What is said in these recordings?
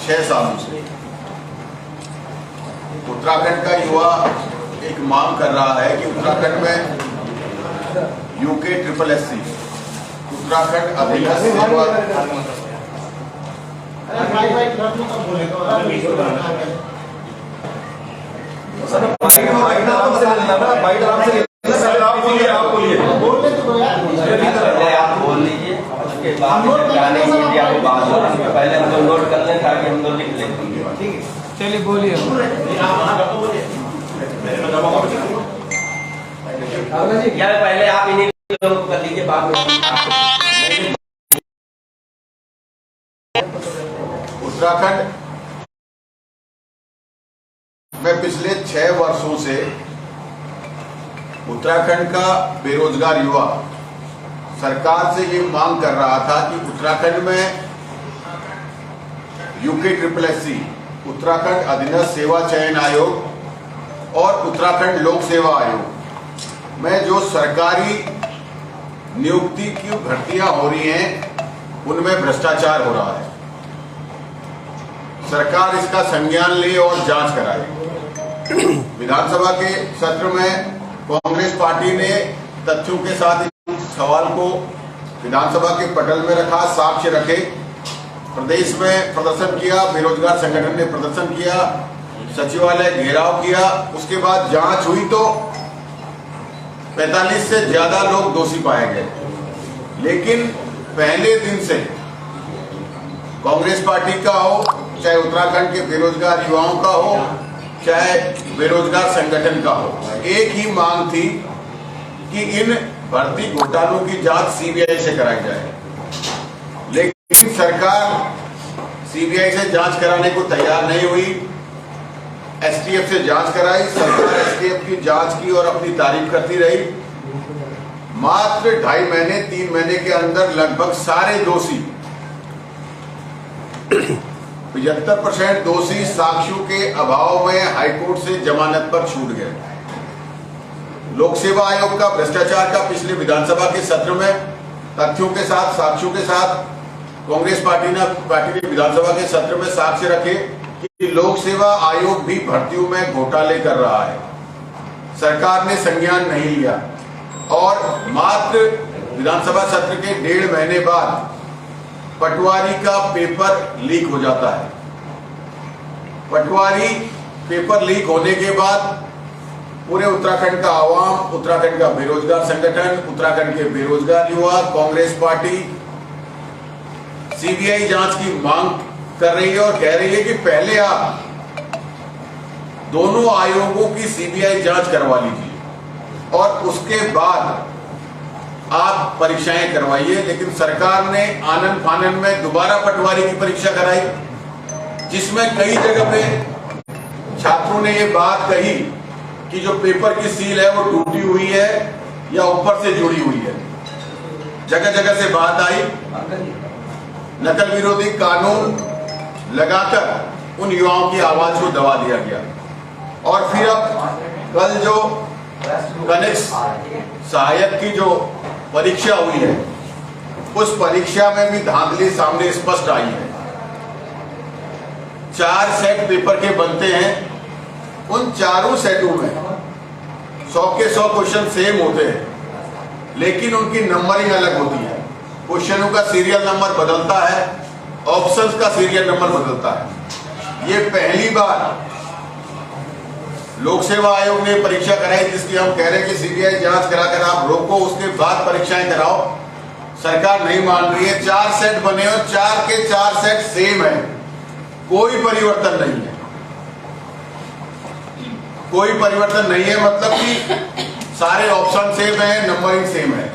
6 सालों से उत्तराखंड का युवा एक मांग कर रहा है कि उत्तराखंड में UKSSC उत्तराखंड अभिनव सेवा आप बोल लीजिए, उसके बाद पहले हम लोग नोट कर लें ताकि हम लोग लिख लें। ठीक है, चलिए बोलिए। यार पहले आप इन्हीं लोगों को कर लीजिए, बाद में उत्तराखंड में पिछले 6 वर्षों से उत्तराखंड का बेरोजगार युवा सरकार से ये मांग कर रहा था कि उत्तराखंड में UKSSC उत्तराखंड अधीनस्थ सेवा चयन आयोग और उत्तराखंड लोक सेवा आयोग में जो सरकारी नियुक्ति की भर्तियां हो रही हैं उनमें भ्रष्टाचार हो रहा है। सरकार इसका संज्ञान ले और जांच कराए। विधानसभा के सत्र में कांग्रेस पार्टी ने तथ्यों के साथ इस सवाल को विधानसभा के पटल में रखा, साक्ष्य रखे, प्रदेश में प्रदर्शन किया, बेरोजगार संगठन ने प्रदर्शन किया, सचिवालय घेराव किया। उसके बाद जांच हुई तो 45 से ज्यादा लोग दोषी पाए गए। लेकिन पहले दिन से कांग्रेस पार्टी का हो, चाहे उत्तराखंड के बेरोजगार युवाओं का हो, चाहे बेरोजगार संगठन का हो, एक ही मांग थी कि इन भर्ती घोटालों की जांच CBI से कराई जाए। लेकिन सरकार CBI से जांच कराने को तैयार नहीं हुई। STF से जांच कराई, सरकार STF की जांच की और अपनी तारीफ करती रही। मात्र 2.5 महीने 3 महीने के अंदर लगभग सारे दोषी 75% दोषी साक्ष्यों के अभाव में हाईकोर्ट से जमानत पर छूट गए। लोक सेवा आयोग का भ्रष्टाचार का पिछले विधानसभा के सत्र में तथ्यों के साथ, साक्ष्यों के साथ कांग्रेस पार्टी ने विधानसभा के सत्र में साक्ष्य रखे कि लोक सेवा आयोग भी भर्तियों में घोटाले कर रहा है। सरकार ने संज्ञान नहीं लिया और मात्र विधानसभा सत्र के 1.5 महीने बाद पटवारी का पेपर लीक हो जाता है। पटवारी पेपर लीक होने के बाद पूरे उत्तराखंड का आवाम, उत्तराखंड का बेरोजगार संगठन, उत्तराखंड के बेरोजगार युवा, कांग्रेस पार्टी CBI जांच की मांग कर रही है और कह रही है कि पहले आप दोनों आयोगों की CBI जांच करवा लीजिए और उसके बाद आप परीक्षाएं करवाइए। लेकिन सरकार ने आनन फानन में दोबारा पटवारी की परीक्षा कराई, जिसमें कई जगह पे छात्रों ने ये बात कही कि जो पेपर की सील है वो टूटी हुई है या ऊपर से जुड़ी हुई है। जगह जगह से बात आई। नकल विरोधी कानून लगाकर उन युवाओं की आवाज को दबा दिया गया। और फिर अब कल जो कनिष्ठ सहायक की जो परीक्षा हुई है, उस परीक्षा में भी धांधली सामने स्पष्ट आई है। 4 सेट पेपर के बनते हैं, उन चारों सेटों में 100 के 100 क्वेश्चन सेम होते हैं, लेकिन उनकी नंबरिंग अलग होती है। क्वेश्चनों का सीरियल नंबर बदलता है, ऑप्शंस का सीरियल नंबर बदलता है। ये पहली बार लोक सेवा आयोग ने परीक्षा कराई, जिसकी हम कह रहे हैं कि CBI जांच कराकर आप रोको, उसके बाद परीक्षाएं कराओ। सरकार नहीं मान रही है। 4 सेट बने और 4 के 4 सेट सेम है, कोई परिवर्तन नहीं है। कोई परिवर्तन नहीं है मतलब कि सारे ऑप्शन सेम है, नंबरिंग सेम है।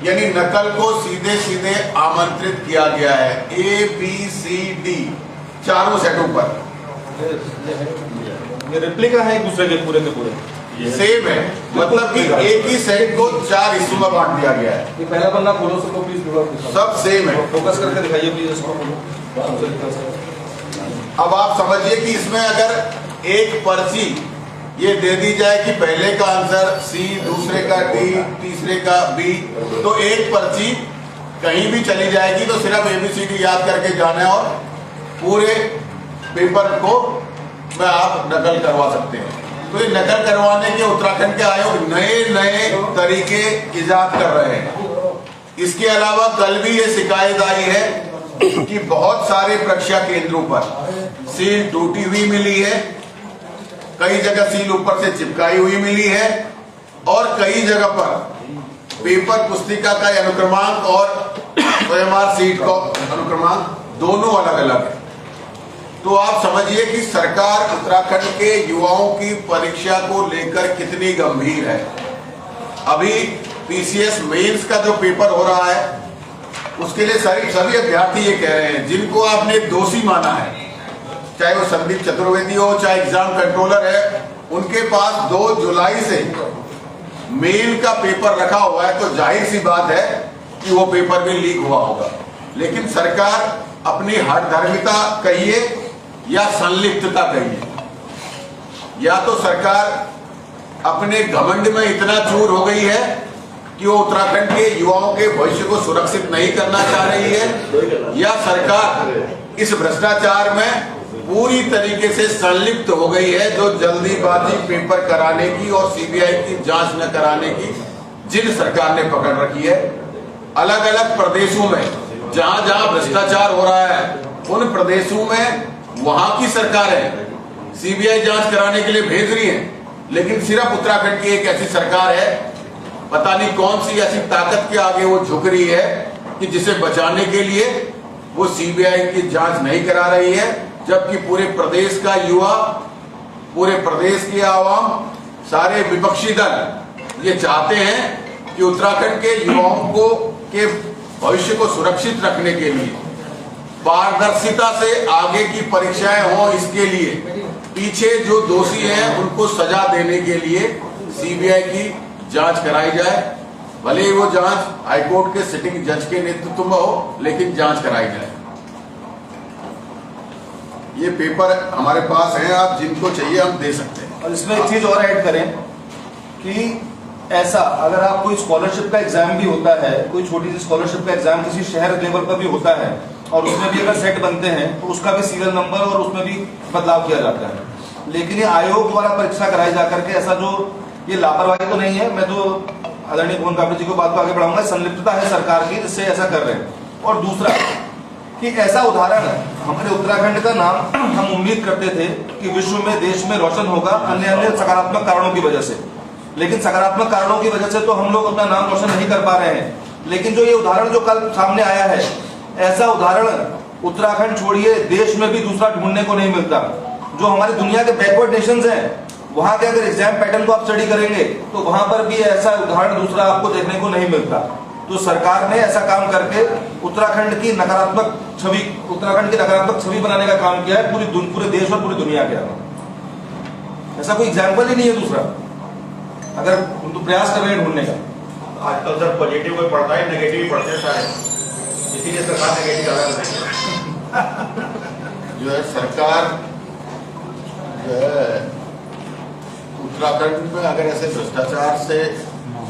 यानी नकल को सीधे सीधे आमंत्रित किया गया है। ABCD चारों सेटों पर ये रेप्लिका है एक दूसरे के पूरे सेम है, मतलब कि एक ही सेट को 4 हिस्सों में बांट दिया गया है। ये पहला पन्ना खोलो सबको प्लीज, सब सेम है। फोकस करके दिखाइए प्लीज इसको। अब आप समझिए कि इसमें अगर एक पर्ची ये दे दी जाए कि पहले का आंसर C, दूसरे का D, तीसरे का B, तो एक पर्ची कहीं भी चली जाएगी तो सिर्फ ABCD याद करके जाना है और पूरे पेपर को में आप नकल करवा सकते हैं। तो ये नकल करवाने के उत्तराखंड के आयोग नए नए तरीके इजाद कर रहे हैं। इसके अलावा कल भी ये शिकायत आई है कि बहुत सारे परीक्षा केंद्रों पर सील टूटी हुई मिली है, कई जगह सील ऊपर से चिपकाई हुई मिली है और कई जगह पर पेपर पुस्तिका का अनुक्रमांक और OMR सीट का अनुक्रमांक दोनों अलग अलग है। तो आप समझिए कि सरकार उत्तराखंड के युवाओं की परीक्षा को लेकर कितनी गंभीर है। अभी PCS मेंस का जो पेपर हो रहा है उसके लिए सभी अभ्यर्थी ये कह रहे हैं जिनको आपने दोषी माना है, चाहे वो संदीप चतुर्वेदी हो चाहे एग्जाम कंट्रोलर है, उनके पास 2 जुलाई से मेन का पेपर रखा हुआ है, तो जाहिर सी बात है कि वो पेपर भी लीक हुआ होगा। लेकिन सरकार अपनी हठधर्मिता कहिए या संलिप्तता कहिए, या तो सरकार अपने घमंड में इतना चूर हो गई है कि वो उत्तराखंड के युवाओं के भविष्य को सुरक्षित नहीं करना चाह रही है, या सरकार इस भ्रष्टाचार में पूरी तरीके से संलिप्त हो गई है, जो जल्दीबाजी पेपर कराने की और CBI की जांच न कराने की जिन सरकार ने पकड़ रखी है। अलग अलग प्रदेशों में जहां जहां भ्रष्टाचार हो रहा है उन प्रदेशों में वहां की सरकारें CBI जांच कराने के लिए भेज रही हैं, लेकिन सिर्फ उत्तराखंड की एक ऐसी सरकार है, पता नहीं कौन सी ऐसी ताकत के आगे वो झुक रही है कि जिसे बचाने के लिए वो CBI की जांच नहीं करा रही है, जबकि पूरे प्रदेश का युवा, पूरे प्रदेश की आवाम, सारे विपक्षी दल ये चाहते हैं कि उत्तराखंड के युवाओं को के भविष्य को सुरक्षित रखने के लिए पारदर्शिता से आगे की परीक्षाएं हो, इसके लिए पीछे जो दोषी हैं उनको सजा देने के लिए CBI की जांच कराई जाए। भले ही वो जांच हाईकोर्ट के सिटिंग जज के नेतृत्व में हो, लेकिन जांच कराई जाए। ये पेपर हमारे पास है, आप जिनको चाहिए हम दे सकते हैं। और इसमें एक चीज और ऐड करें कि ऐसा अगर आप कोई स्कॉलरशिप का एग्जाम भी होता है, कोई छोटी सी स्कॉलरशिप का एग्जाम किसी शहर लेवल पर भी होता है और उसमें भी अगर सेट बनते हैं तो उसका भी सीरियल नंबर और उसमें भी बदलाव किया जाता है। लेकिन ये आयोग द्वारा परीक्षा कराई जाकर के ऐसा जो ये लापरवाही तो नहीं है, मैं तो आदरणीय भुवन कापड़ी जी को बात को आगे बढ़ाऊंगा, संलिप्तता है सरकार की जिससे ऐसा कर रहे हैं। और दूसरा कि ऐसा उदाहरण हमारे उत्तराखंड का नाम हम उम्मीद करते थे कि विश्व में, देश में रोशन होगा अन्य सकारात्मक कारणों की वजह से, लेकिन सकारात्मक कारणों की वजह से तो हम लोग अपना नाम रोशन नहीं कर पा रहे हैं। लेकिन जो ये उदाहरण जो कल सामने आया है, ऐसा उदाहरण उत्तराखंड छोड़िए देश में भी दूसरा ढूंढने को नहीं मिलता। जो हमारी दुनिया के बैकवर्ड नेशंस हैं वहां के अगर एग्जाम पैटर्न को आप स्टडी करेंगे तो वहां पर भी ऐसा उदाहरण दूसरा आपको देखने को नहीं मिलता। तो सरकार ने ऐसा काम करके उत्तराखंड की नकारात्मक छवि बनाने का काम किया है पूरे देश और पूरी दुनिया के अंदर। ऐसा कोई एग्जाम्पल ही नहीं है दूसरा, अगर तो प्रयास कर रहे हैं ढूंढने का। आजकल सर पॉजिटिव कोई पढ़ता है, नेगेटिव ही पढ़ते हैं सारे, इसीलिए सरकार नेगेटिव कर रही है। जो है सरकार जो है उत्तराखंड में अगर ऐसे भ्रष्टाचार से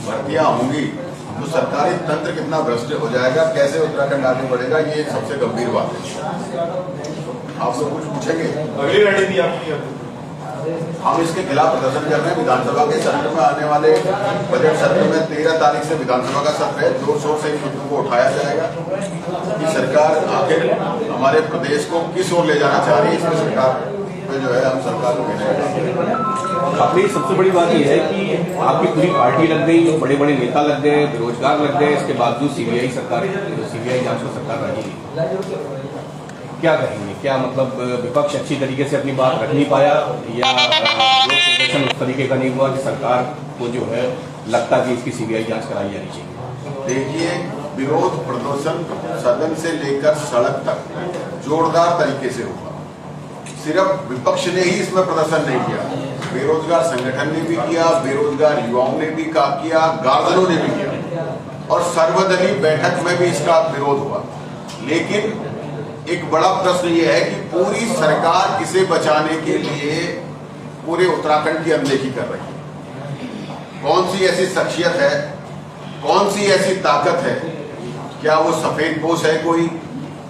भर्तियां होंगी तो सरकारी तंत्र कितना भ्रष्ट हो जाएगा, कैसे उत्तराखंड आगे बढ़ेगा, ये सबसे गंभीर बात है। आप लोग कुछ पूछेंगे? अगली रणनीति आपकी? हम इसके खिलाफ प्रदर्शन कर रहे हैं। विधानसभा के सत्र में आने वाले बजट सत्र में 13 तारीख से विधानसभा का सत्र है, जोर शोर से मुद्दों को उठाया जाएगा कि सरकार आखिर हमारे प्रदेश को किस ओर ले जाना चाह रही है। इसमें सरकार पे जो है हम सरकार को कहने अपनी सबसे बड़ी बात यह है कि आपकी पूरी पार्टी लग गई, बड़े बड़े नेता लग गए, बेरोजगार लग गए, इसके बावजूद CBI जांच को सरकार रही। क्या कहेंगे, क्या मतलब विपक्ष अच्छी तरीके से अपनी बात रख नहीं पाया या प्रदर्शन उस तरीके का नहीं हुआ कि सरकार को जो है लगता कि इसकी CBI जांच कराई जानी चाहिए? देखिए, विरोध प्रदर्शन सदन से लेकर सड़क तक जोरदार तरीके से हुआ। सिर्फ विपक्ष ने ही इसमें प्रदर्शन नहीं किया, बेरोजगार संगठन ने भी किया, बेरोजगार युवाओं ने भी किया, गार्जियनों ने भी किया और सर्वदलीय बैठक में भी इसका विरोध हुआ। लेकिन एक बड़ा प्रश्न ये है कि पूरी सरकार इसे बचाने के लिए पूरे उत्तराखंड की अनदेखी कर रही है। कौन सी ऐसी शख्सियत है, कौन सी ऐसी ताकत है, क्या वो सफेद पोश है कोई,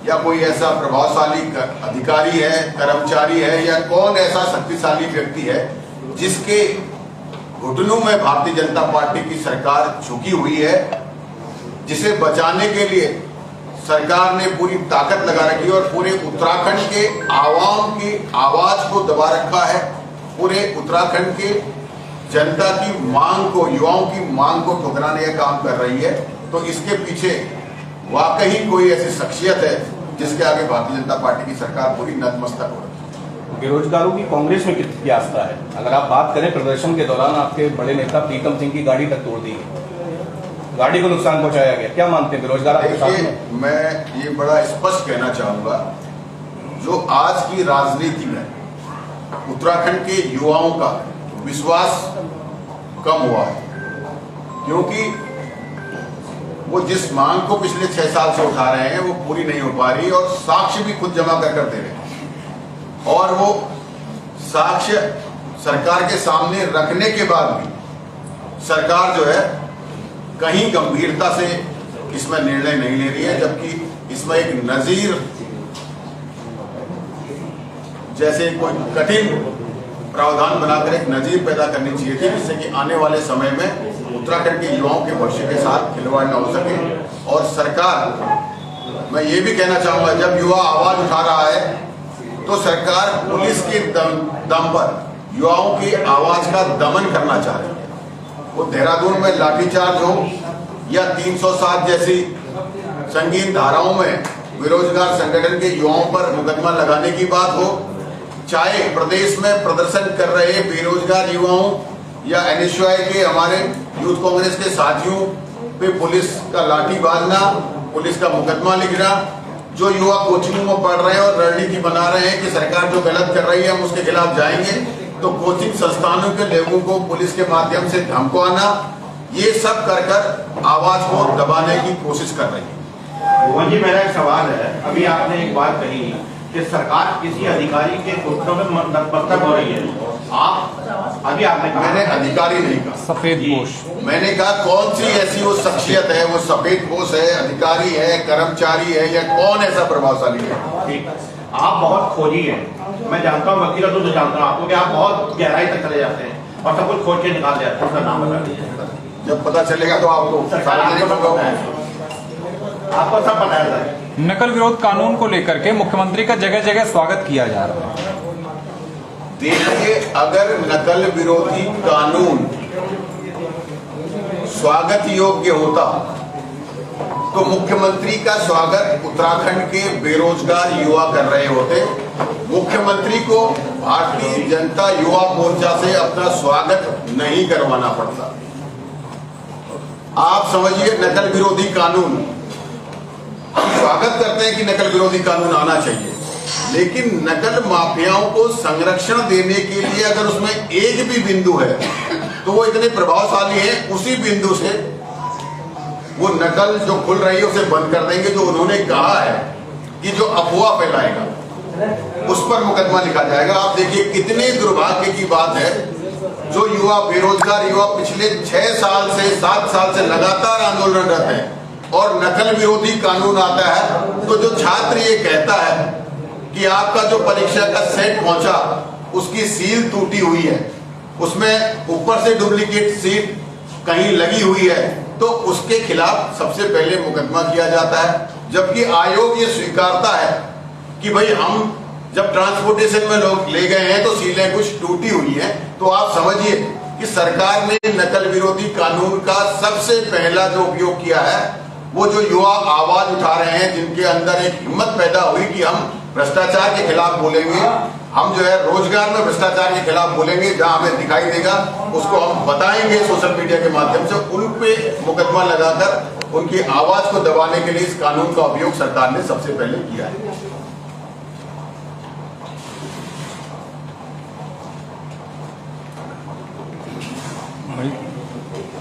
या कोई ऐसा प्रभावशाली अधिकारी है, कर्मचारी है, या कौन ऐसा शक्तिशाली व्यक्ति है जिसके घुटनों में भारतीय जनता पार्टी की सरकार झुकी हुई है, जिसे बचाने के लिए सरकार ने पूरी ताकत लगा रखी है और पूरे उत्तराखंड के आवाम की आवाज को दबा रखा है, पूरे उत्तराखंड के जनता की मांग को, युवाओं की मांग को ठुकराने का काम कर रही है। तो इसके पीछे वाकई कोई ऐसी शख्सियत है जिसके आगे भारतीय जनता पार्टी की सरकार पूरी नतमस्तक हो रही है। बेरोजगारों की कांग्रेस में कितनी आस्था है? अगर आप बात करें, प्रदर्शन के दौरान आपके बड़े नेता प्रीतम सिंह की गाड़ी तक तोड़ दी गई, गाड़ी को नुकसान पहुंचाया गया, क्या मानते हैं बेरोजगार आपके साथ में? मैं ये बड़ा स्पष्ट कहना चाहूंगा, जो आज की राजनीति में उत्तराखंड के युवाओं का विश्वास कम हुआ है, क्योंकि वो जिस मांग को पिछले 6 साल से उठा रहे हैं वो पूरी नहीं हो पा रही, और साक्ष्य भी खुद जमा कर दे रहे हैं, और वो साक्ष्य सरकार के सामने रखने के बाद भी सरकार जो है कहीं गंभीरता से इसमें निर्णय नहीं ले रही है, जबकि इसमें एक नजीर जैसे कोई कठिन प्रावधान बनाकर एक नजीर पैदा करनी चाहिए थी, जिससे कि आने वाले समय में उत्तराखंड के युवाओं के भविष्य के साथ खिलवाड़ न हो सके। और सरकार, मैं ये भी कहना चाहूंगा, जब युवा आवाज उठा रहा है तो सरकार पुलिस के दम पर युवाओं की आवाज का दमन करना चाह रही है। वो देहरादून में लाठीचार्ज हो या 307 जैसी संगीन धाराओं में बेरोजगार संगठन के युवाओं पर मुकदमा लगाने की बात हो, चाहे प्रदेश में प्रदर्शन कर रहे बेरोजगार युवाओं या NSY के हमारे यूथ कांग्रेस के साथियों पे पुलिस का लाठी बांधना, पुलिस का मुकदमा लिखना, जो युवा कोचिंग में पढ़ रहे हैं और रणनीति बना रहे हैं कि सरकार जो गलत कर रही है हम उसके खिलाफ जाएंगे, तो कोचिंग संस्थानों के लोगों को पुलिस के माध्यम से धमकाना, ये सब कर आवाज को दबाने की कोशिश कर रही है। भुवन जी, मेरा एक सवाल है, अभी आपने एक बात कही कि सरकार किसी अधिकारी के घुटनों में नतमस्तक हो रही है, आप अभी आपने कहा, मैंने अधिकारी नहीं कहा, सफेद पोश, मैंने कहा कौन सी ऐसी वो शख्सियत है, वो सफेद पोश है, अधिकारी है, कर्मचारी है, या कौन ऐसा प्रभावशाली है। ठीक, आप बहुत खोजी हैं, मैं जानता हूँ, वकील तो जानता हूँ आपको कि आप बहुत गहराई तक चले जाते हैं और सब कुछ खोज के निकाल जाते हैं। उसका नाम बता दीजिए। जब पता चलेगा तो आपको आपको सब पता है। नकल विरोध कानून को लेकर के मुख्यमंत्री का जगह जगह स्वागत किया जा रहा है। देखिए, अगर नकल विरोधी कानून स्वागत योग्य होता तो मुख्यमंत्री का स्वागत उत्तराखंड के बेरोजगार युवा कर रहे होते। मुख्यमंत्री को भारतीय जनता युवा मोर्चा से अपना स्वागत नहीं करवाना पड़ता। आप समझिए, नकल विरोधी कानून, हम स्वागत करते हैं कि नकल विरोधी कानून आना चाहिए, लेकिन नकल माफियाओं को संरक्षण देने के लिए अगर उसमें एक भी बिंदु है तो वो इतने प्रभावशाली हैं, उसी बिंदु से वो नकल जो खुल रही है उसे बंद कर देंगे। जो उन्होंने कहा है कि जो अफवाह फैलाएगा उस पर मुकदमा लिखा जाएगा। आप देखिए कितने दुर्भाग्य की बात है, जो युवा बेरोजगार युवा पिछले 6 साल से 7 साल से लगातार आंदोलनरत हैं और नकल विरोधी कानून आता है तो जो छात्र ये कहता है कि आपका जो परीक्षा का सेट पहुंचा उसकी सील टूटी हुई है, उसमें ऊपर से डुप्लीकेट सीट कहीं लगी हुई है, तो उसके खिलाफ सबसे पहले मुकदमा किया जाता है। जबकि आयोग ये स्वीकारता है कि भाई हम जब ट्रांसपोर्टेशन में लोग ले गए हैं तो सीलें कुछ टूटी हुई हैं। तो आप समझिए कि सरकार ने नकल विरोधी कानून का सबसे पहला जो उपयोग किया है वो जो युवा आवाज उठा रहे हैं, जिनके अंदर एक हिम्मत पैदा हुई कि हम भ्रष्टाचार के खिलाफ बोलेंगे, हम जो है रोजगार में भ्रष्टाचार के खिलाफ बोलेंगे, जहां हमें दिखाई देगा उसको हम बताएंगे सोशल मीडिया के माध्यम से, उन पे मुकदमा लगाकर उनकी आवाज को दबाने के लिए इस कानून का उपयोग सरकार ने सबसे पहले किया है।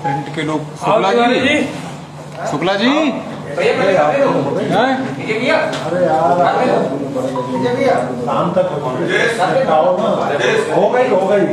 प्रिंट के लोग, शुक्ला जी शाम तक हो गई।